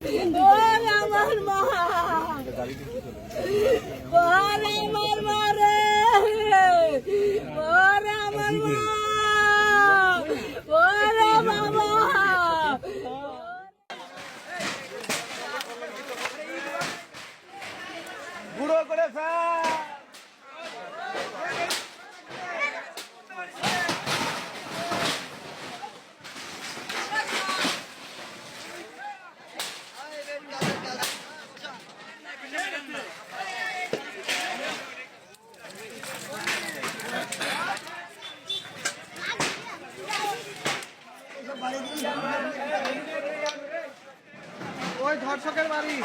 আমার মা, আমার মা রে, আমার মা, বাবা। বুড়ো করে ফেল। ওই ধর্ষকের বাড়ি।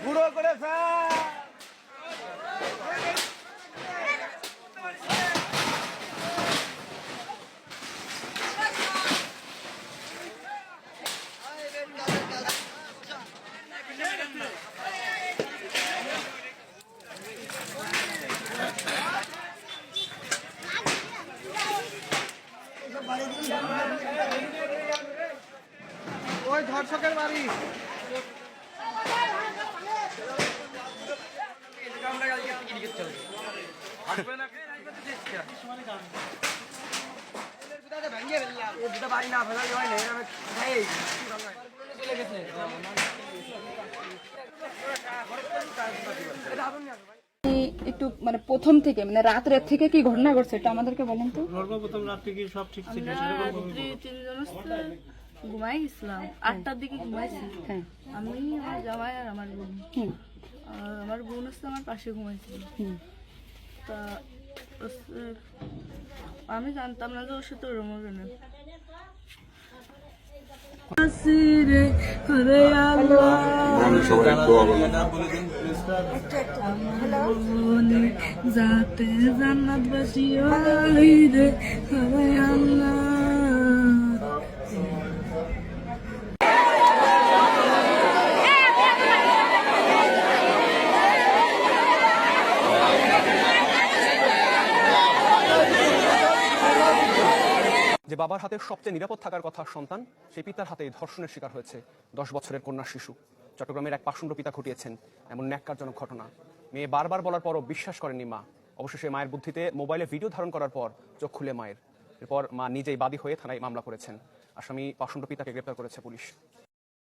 বুড়ো করে ফেল। ওই ধর্ষকের বাড়ি। একটু মানে প্রথম থেকে মানে রাতের থেকে কি ঘটনা ঘটছে এটা আমাদেরকে বলেন তো। সর্বপ্রথম রাত থেকে সব ঠিক ছিল, ঘুমাই গেছিলাম 8টার দিকে ঘুমাইছি। হ্যাঁ, আমি আমার জামাই আর আমার বোন, আর আমার বোন হচ্ছে আমার পাশে ঘুমাইছিল। তা আমি জানতাম না যে ওর সাথে ওরম হবে না। যাতে জান্নাতবাসী হই রে হরে আল্লাহ। যে বাবার হাতে সবচেয়ে নিরাপদ থাকার কথা সন্তান, সেই পিতার হাতে ধর্ষণের শিকার হয়েছে 10 বছরের কন্যা শিশু। চট্টগ্রামের এক পাষণ্ড পিতা ঘটিয়েছেন এমন ন্যাক্কারজনক ঘটনা। মেয়ে বারবার বলার পরও বিশ্বাস করেননি মা। অবশেষে মায়ের বুদ্ধিতে মোবাইলে ভিডিও ধারণ করার পর চোখ খুলে মায়ের। এরপর মা নিজেই বাদী হয়ে থানায় মামলা করেছেন। আসামি পাষণ্ড পিতাকে গ্রেপ্তার করেছে পুলিশ।